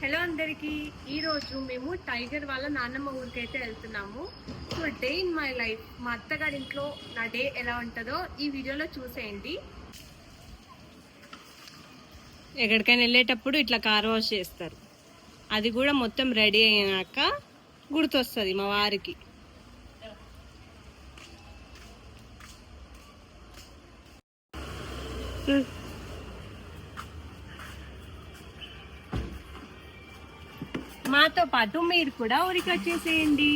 Hello అందరికీ, ఈరోజు మేము టైగర్ వాళ్ళ నాన్నమ్మ ఊరికైతే వెళ్తున్నాము. So day in my life, మా అత్తగారి ఇంట్లో నా డే ఎలా ఉంటుందో ఈ వీడియోలో చూసేయండి. ఎక్కడికైనా వెళ్ళేటప్పుడు ఇట్లా కార్ వాష్ చేస్తారు, అది కూడా మొత్తం రెడీ అయినాక గుర్తొస్తుంది మా వారికి. మాతో పాటు మీరు కూడా ఊరికి వచ్చేసేయండి.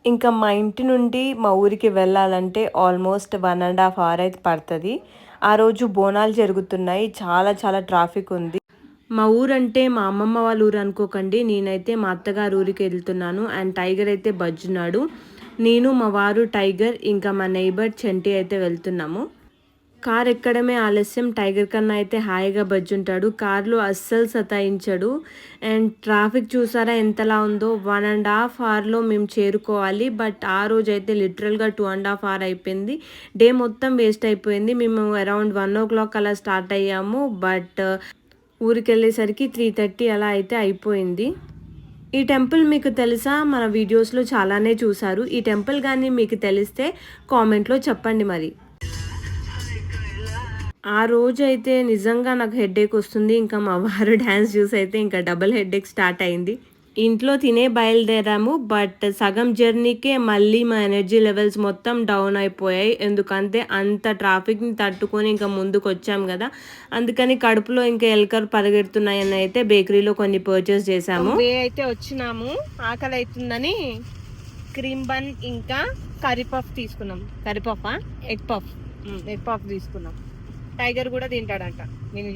ఇంకా మా ఇంటి నుండి మా ఊరికి వెళ్ళాలంటే ఆల్మోస్ట్ 1.5 hours అయితే పడుతుంది. ఆ రోజు బోనాలు జరుగుతున్నాయి, చాలా చాలా ట్రాఫిక్ ఉంది. మా ఊరంటే మా అమ్మమ్మ వాళ్ళ ఊరు అనుకోకండి, నేనైతే మా అత్తగారు ఊరికి వెళ్తున్నాను. అండ్ టైగర్ అయితే బజ్జున్నాడు. నేను, మా వారు, టైగర్, ఇంకా మా నైబర్ చెంటి అయితే వెళ్తున్నాము. కార్ ఎక్కడమే ఆలస్యం. టైగర్ కన్నా అయితే హాయిగా బజ్జుంటాడు, కార్లో అస్సలు సతాయించాడు. అండ్ ట్రాఫిక్ చూసారా ఎంతలా ఉందో. 1.5 hours మేము చేరుకోవాలి. బట్ ఆ రోజు అయితే లిటరల్గా 2.5 hours అయిపోయింది. డే మొత్తం వేస్ట్ అయిపోయింది. మేము అరౌండ్ 1 o'clock అలా స్టార్ట్ అయ్యాము. బట్ ఊరికి వెళ్ళేసరికి 3:30 అలా అయితే అయిపోయింది. ఈ టెంపుల్ మీకు తెలుసా? మన వీడియోస్లో చాలానే చూసారు. ఈ టెంపుల్ కానీ మీకు తెలిస్తే కామెంట్లో చెప్పండి. మరి ఆ రోజు అయితే నిజంగా నాకు హెడేక్ వస్తుంది. ఇంకా మా వారు డ్యాన్స్ చూసి అయితే ఇంకా డబుల్ హెడేక్ స్టార్ట్ అయింది. ఇంట్లో తినే బయలుదేరాము. బట్ సగం జర్నీకే మళ్ళీ మా ఎనర్జీ లెవెల్స్ మొత్తం డౌన్ అయిపోయాయి. ఎందుకంటే అంత ట్రాఫిక్ని తట్టుకొని ఇంకా ముందుకు వచ్చాము కదా, అందుకని కడుపులో ఇంకా ఎలకలు పరిగెడుతున్నాయని అయితే బేకరీలో కొన్ని పర్చేస్ చేసాము. అయితే వచ్చినాము, ఆకలి అవుతుందని క్రీమ్ బన్ ఇంకా కర్రీ పఫ్ తీసుకున్నాం. కర్రీ పఫ్ ఎగ్ పఫ్ తీసుకున్నాం. టైగర్ కూడా తింటాడంట. నేను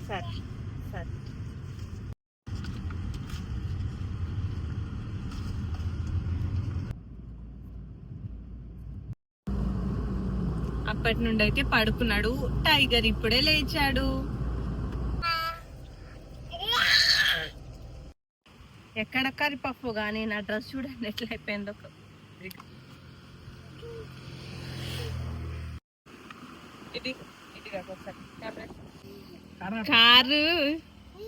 సరే సరే. అప్పటి నుండి అయితే పడుకున్నాడు. టైగర్ ఇప్పుడే లేచాడు. ఎక్కడ కర్రీ పప్పు కానీ నా డ్రెస్ చూడండి ఎట్లా అయిపోయిందో. కారు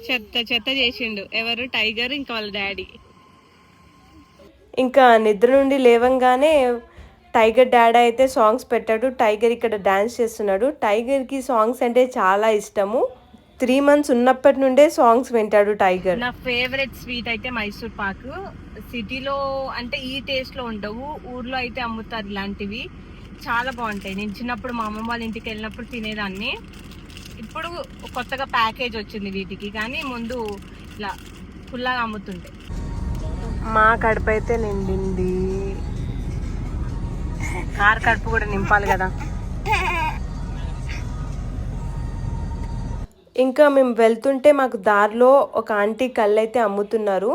చెత్త చేసిండు ఎవరు? టైగర్ ఇంకా వాళ్ళ డాడీ. ఇంకా నిద్ర నుండి లేవంగానే టైగర్ డాడీ అయితే సాంగ్స్ పెట్టాడు. టైగర్ ఇక్కడ డాన్స్ చేస్తున్నాడు. టైగర్కి సాంగ్స్ అంటే చాలా ఇష్టము. 3 months ఉన్నప్పటి నుండే సాంగ్స్ వింటాడు టైగర్. నా ఫేవరెట్ స్వీట్ అయితే మైసూర్ పాక్. సిటీలో అంటే ఈ టేస్ట్ లో ఉండవు, ఊర్లో అయితే అమ్ముతారు ఇలాంటివి, చాలా బాగుంటాయి. నేను చిన్నప్పుడు మా అమ్మమ్మ వాళ్ళ ఇంటికి వెళ్ళినప్పుడు తినేదాన్ని. ఇప్పుడు కొత్తగా ప్యాకేజ్ వచ్చింది వీటికి, కానీ ముందు ఇలా ఫుల్లాగా అమ్ముతుండే. మా కడుపు అయితే నిండింది. కార్ కడుపు కూడా నింపాలి కదా. ఇంకా మేము వెళ్తుంటే మాకు దారిలో ఒక ఆంటీ కళ్ళు అయితే అమ్ముతున్నారు.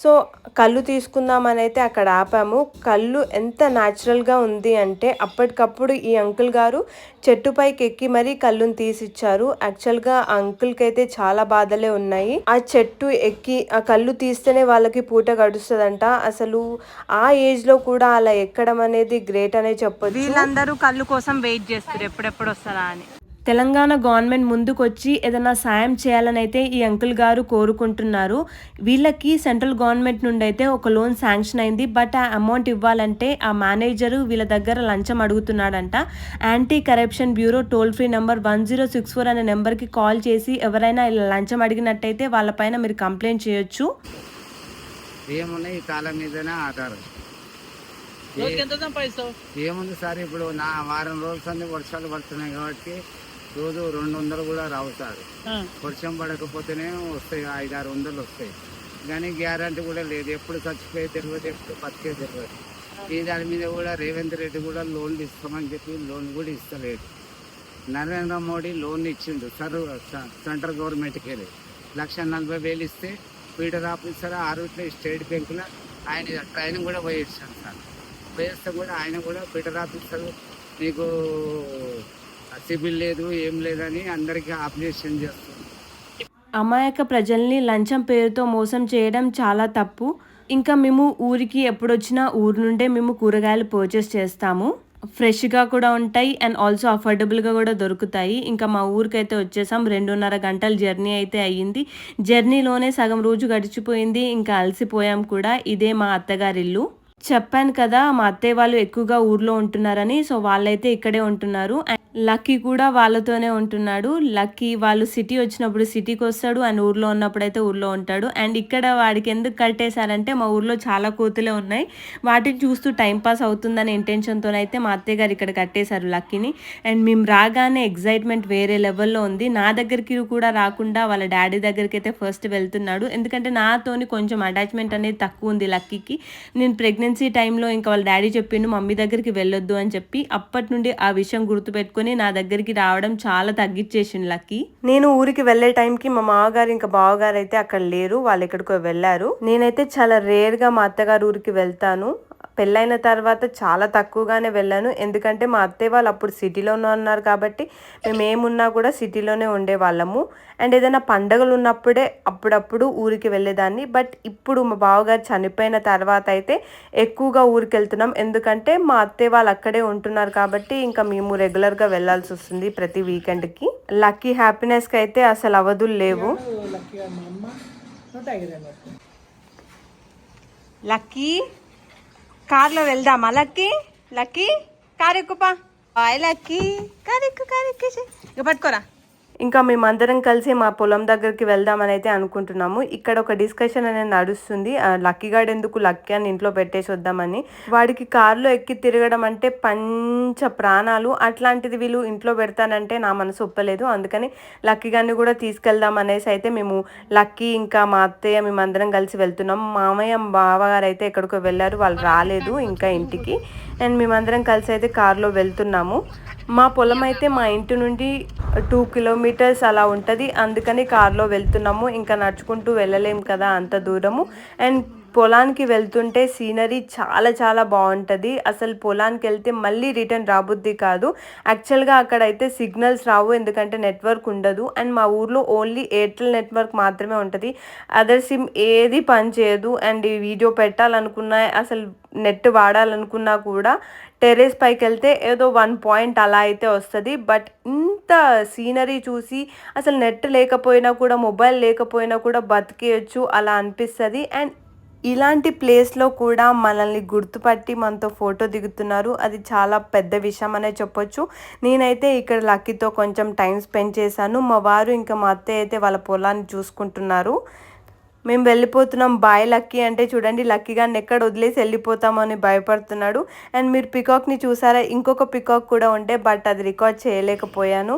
సో కళ్ళు తీసుకుందామని అయితే అక్కడ ఆపాము. కళ్ళు ఎంత న్యాచురల్గా ఉంది అంటే అప్పటికప్పుడు ఈ అంకుల్ గారు చెట్టుపైకి ఎక్కి మరీ కళ్ళుని తీసిచ్చారు. యాక్చువల్గా ఆ అంకుల్కి అయితే చాలా బాధలే ఉన్నాయి. ఆ చెట్టు ఎక్కి ఆ కళ్ళు తీస్తేనే వాళ్ళకి పూట గడుస్తుందంట. అసలు ఆ ఏజ్లో కూడా అలా ఎక్కడం అనేది గ్రేట్ అనే చెప్పొచ్చు. వీళ్ళందరూ కళ్ళు కోసం వెయిట్ చేస్తారు ఎప్పుడెప్పుడు వస్తారా అని. తెలంగాణ గవర్నమెంట్ ముందుకు వచ్చి ఏదైనా సాయం చేయాలని అయితే ఈ అంకుల్ గారు కోరుకుంటున్నారు. వీళ్ళకి సెంట్రల్ గవర్నమెంట్ నుండి అయితే ఒక లోన్ శాంక్షన్ అయింది. బట్ ఆ అమౌంట్ ఇవ్వాలంటే ఆ మేనేజరు వీళ్ళ దగ్గర లంచం అడుగుతున్నాడంట. Anti corruption bureau toll free number 1064 అనే నెంబర్కి కాల్ చేసి ఎవరైనా ఇలా లంచం అడిగినట్టయితే వాళ్ళపైన మీరు కంప్లైంట్ చేయొచ్చు. ఏమున్నాయి ఈ కాలం మీదనే ఆధారం. ఏముంది సార్, ఇప్పుడు నా వారం రోజులు అన్ని వర్షాలు పడుతున్నాయి కాబట్టి రోజు 200 కూడా రావు సార్. వర్షం పడకపోతేనే వస్తాయి, 500-600 వస్తాయి. కానీ గ్యారంటీ కూడా లేదు. ఎప్పుడు చచ్చిపోయే తెలియదు, ఎప్పుడు బతికే తెలియదు. ఈ దాని మీద కూడా రేవంత్ రెడ్డి కూడా లోన్లు ఇస్తామని చెప్పి లోన్ కూడా ఇస్తలేదు. నరేంద్ర మోడీ లోన్ ఇచ్చిండు సార్ సెంట్రల్ గవర్నమెంట్కి వెళ్ళి 1,40,000 ఇస్తే పీటర్ ఆఫీసర్ ఆరుట్ల స్టేట్ బ్యాంకులో ఆయన ట్రైనింగ్ కూడా పోయిస్తాను సార్. పోయేస్తే కూడా ఆయన కూడా పీటర్ ఆఫీసర్ మీకు సిబిల్ లేదు ఏం లేదని అందరికీ అప్లికేషన్ చేస్తుంది. అమాయక ప్రజల్ని లంచం పేరుతో మోసం చేయడం చాలా తప్పు. ఇంకా మేము ఊరికి ఎప్పుడొచ్చినా ఊరు నుండే మేము కూరగాయలు పర్చేస్ చేస్తాము. ఫ్రెష్‌గా కూడా ఉంటాయి అండ్ ఆల్సో అఫోర్డబుల్‌గా కూడా దొరుకుతాయి. ఇంకా మా ఊరికైతే వచ్చేసాం. 2:30 గంటల జర్నీ అయితే అయ్యింది. జర్నీలోనే సగం రోజు గడిచిపోయింది. ఇంకా అలసిపోయాం కూడా. ఇదే మా అత్తగారిల్లు. చెప్పాను కదా! మా అత్తయ్య వాళ్ళు ఎక్కువగా ఊర్లో ఉంటున్నారని. సో, వాళ్ళైతే ఇక్కడే ఉంటున్నారు. అండ్ లక్కీ కూడా వాళ్ళతోనే ఉంటున్నాడు. లక్కీ వాళ్ళు సిటీ వచ్చినప్పుడు సిటీకొస్తాడు. అండ్ ఊర్లో ఉన్నప్పుడైతే ఊర్లో ఉంటాడు. అండ్ ఇక్కడ వాడికి ఎందుకు కట్టేశారంటే మా ఊర్లో చాలా కోతులే ఉన్నాయి. వాటిని చూస్తూ టైం పాస్ అవుతుందనే ఇంటెన్షన్‌తోనైతే మా అత్తయ్య గారు ఇక్కడ కట్టేశారు లక్కీని. అండ్ మేము రాగానే ఎక్సైట్‌మెంట్ వేరే లెవెల్‌లో ఉంది. నా దగ్గరికి కూడా రాకుండా వాళ్ళ డ్యాడీ దగ్గరికైతే ఫస్ట్ వెళ్తున్నాడు. ఎందుకంటే నాతోని కొంచెం అటాచ్‌మెంట్ అనేది తక్కువ ఉంది లక్కీకి. నేను ప్రెగ్నెన్సీ టైంలో ఇంకా వాళ్ళ డ్యాడీ చెప్పిండు మమ్మీ దగ్గరికి వెళ్ళొద్దు అని చెప్పి. అప్పటి నుండి ఆ విషయం గుర్తుపెట్టుకొని నా దగ్గరికి రావడం చాలా తగ్గించేసిండు లక్కీ. నేను ఊరికి వెళ్ళే టైంకి మా మామగారు ఇంకా బావగారు అయితే అక్కడ లేరు. వాళ్ళు ఎక్కడికో వెళ్ళారు. నేనైతే చాలా రేర్‌గా మా అత్తగారు ఊరికి వెళ్తాను. పెళ్ళైన తర్వాత చాలా తక్కువగానే వెళ్ళాను. ఎందుకంటే మా అత్తయ్య వాళ్ళు అప్పుడు సిటీలోనే ఉన్నారు కాబట్టి మేము ఏమున్నా కూడా సిటీలోనే ఉండేవాళ్ళము. అండ్ ఏదైనా పండగలు ఉన్నప్పుడే అప్పుడప్పుడు ఊరికి వెళ్ళేదాన్ని. బట్ ఇప్పుడు మా బావగారు చనిపోయిన తర్వాత అయితే ఎక్కువగా ఊరికి వెళ్తున్నాం. ఎందుకంటే మా అత్తయ్య వాళ్ళు అక్కడే ఉంటున్నారు కాబట్టి ఇంకా మేము రెగ్యులర్గా వెళ్ళాల్సి వస్తుంది ప్రతి వీకెండ్కి. లక్కీ హ్యాపీనెస్కి అయితే అసలు అవధులు లేవు. లక్కీ కార్లో వెళ్దామా లక్కీ? లక్కీ కారు ఎక్కుపా. Bye Lucky. కారు ఎక్కేసి ఇక పట్టుకోరా. ఇంకా మేమందరం కలిసి మా పొలం దగ్గరికి వెళ్దామని అయితే అనుకుంటున్నాము. ఇక్కడ ఒక డిస్కషన్ అనేది నడుస్తుంది. లక్కీ గార్డ్ ఎందుకు లక్కీ అని ఇంట్లో పెట్టేసి వద్దామని. వాడికి కార్లో ఎక్కి తిరగడం అంటే పంచ ప్రాణాలు. అట్లాంటిది వీళ్ళు ఇంట్లో పెడతానంటే నా మనసు ఒప్పలేదు. అందుకని లక్కీ గారిని కూడా తీసుకెళ్దాం అనేసి అయితే మేము లక్కీ ఇంకా మా అత్తయ్య మేమందరం కలిసి వెళ్తున్నాం. మామయ్య బావగారు అయితే ఎక్కడికో వెళ్ళారు. వాళ్ళు రాలేదు ఇంకా ఇంటికి. అండ్ మేమందరం కలిసి అయితే కార్లో వెళ్తున్నాము. మా పొలం అయితే మా ఇంటి నుండి 2 కిలోమీటర్స్ అలా ఉంటుంది. అందుకని కార్లో వెళ్తున్నాము. ఇంకా నడుచుకుంటూ వెళ్ళలేము కదా అంత దూరము. అండ్ పొలానికి వెళ్తుంటే సీనరీ చాలా చాలా బాగుంటుంది. అసలు పొలానికి వెళ్తే మళ్ళీ రిటర్న్ రాబుద్ది కాదు. యాక్చువల్గా అక్కడైతే సిగ్నల్స్ రావు, ఎందుకంటే నెట్వర్క్ ఉండదు. అండ్ మా ఊర్లో ఓన్లీ ఎయిర్టెల్ నెట్వర్క్ మాత్రమే ఉంటుంది. అదర్ సిమ్ ఏది పనిచేయదు. అండ్ ఈ వీడియో పెట్టాలనుకున్నా అసలు నెట్ వాడాలనుకున్నా కూడా టెర్రస్ పైకి వెళ్తే ఏదో 1 పాయింట్ అలా అయితే వస్తుంది. బట్ ఇంత సీనరీ చూసి అసలు నెట్ లేకపోయినా కూడా మొబైల్ లేకపోయినా కూడా బతికేయచ్చు అలా అనిపిస్తుంది. అండ్ ఇలాంటి ప్లేస్లో కూడా మనల్ని గుర్తుపట్టి మనతో ఫోటో దిగుతున్నారు. అది చాలా పెద్ద విషయం అనే చెప్పొచ్చు. నేనైతే ఇక్కడ లక్కీతో కొంచెం టైం స్పెండ్ చేశాను. మా వారు ఇంకా మా అత్తయ్య అయితే వాళ్ళ పొలాన్ని చూసుకుంటున్నారు. మేము వెళ్ళిపోతున్నాం బాయ్ లక్కీ అంటే చూడండి లక్కీ గారిని ఎక్కడ వదిలేసి వెళ్ళిపోతామని భయపడుతున్నాడు. అండ్ మీరు పికాక్ని చూసారా? ఇంకొక పికాక్ కూడా ఉంటే బట్ అది రికార్డ్ చేయలేకపోయాను.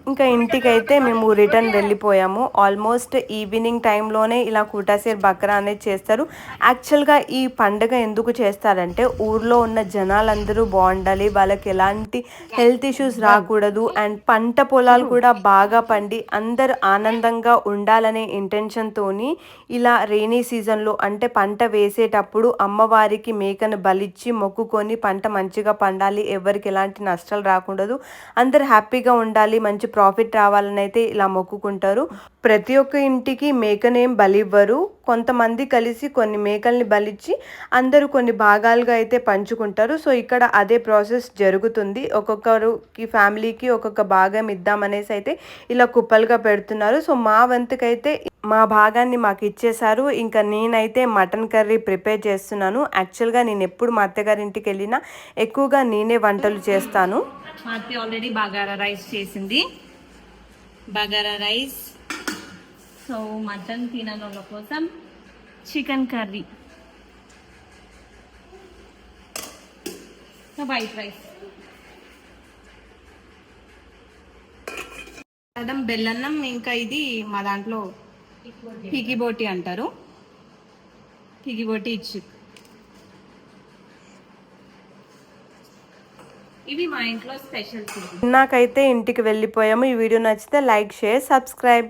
ఇంకా ఇంటికైతే మేము రిటర్న్ వెళ్ళిపోయాము. ఆల్మోస్ట్ ఈవినింగ్ టైంలోనే ఇలా కూటాసేర్ బక్రా అనేది చేస్తారు. యాక్చువల్గా ఈ పండుగ ఎందుకు చేస్తారంటే ఊర్లో ఉన్న జనాలందరూ బాగుండాలి, వాళ్ళకి ఎలాంటి హెల్త్ ఇష్యూస్ రాకూడదు, అండ్ పంట పొలాలు కూడా బాగా పండి అందరూ ఆనందంగా ఉండాలనే ఇంటెన్షన్తోని ఇలా రెయినీ సీజన్లో అంటే పంట వేసేటప్పుడు అమ్మవారికి మేకను బలిచ్చి మొక్కుకొని పంట మంచిగా పండాలి, ఎవరికి ఎలాంటి నష్టాలు రాకూడదు, అందరు హ్యాపీగా ఉండాలి, మంచి ప్రాఫిట్ రావాలని అయితే ఇలా మొక్కుకుంటారు. ప్రతి ఒక్క ఇంటికి మేకనేం బలివ్వరు. కొంతమంది కలిసి కొన్ని మేకల్ని బలిచ్చి అందరూ కొన్ని భాగాలుగా అయితే పంచుకుంటారు. సో ఇక్కడ అదే ప్రాసెస్ జరుగుతుంది. ఒక్కొక్కరికి ఫ్యామిలీకి ఒక్కొక్క భాగం ఇద్దామనేసి అయితే ఇలా కుప్పలుగా పెడుతున్నారు. సో మా వంతుకైతే మా భాగాన్ని మాకు ఇచ్చేశారు. ఇంకా నేనైతే మటన్ కర్రీ ప్రిపేర్ చేస్తున్నాను. యాక్చువల్గా నేను ఎప్పుడు మా అత్తగారి ఇంటికి వెళ్ళినా ఎక్కువగా నేనే వంటలు చేస్తాను. మా అత్త ఆల్రెడీ బగారా రైస్ చేసింది. బగారా రైస్, సో మటన్ తిననోళ్ళ కోసం చికెన్ కర్రీ, వైట్ రైస్, బెల్లన్నం, ఇంకా ఇది మా దాంట్లో పిగిబోటి అంటారు. పిగిబోటి ఇచ్చి ఇవి మా ఇంట్లో స్పెషల్. నాకైతే ఇంటికి వెళ్ళిపోయాము. ఈ వీడియో నచ్చితే లైక్, షేర్, సబ్స్క్రైబ్.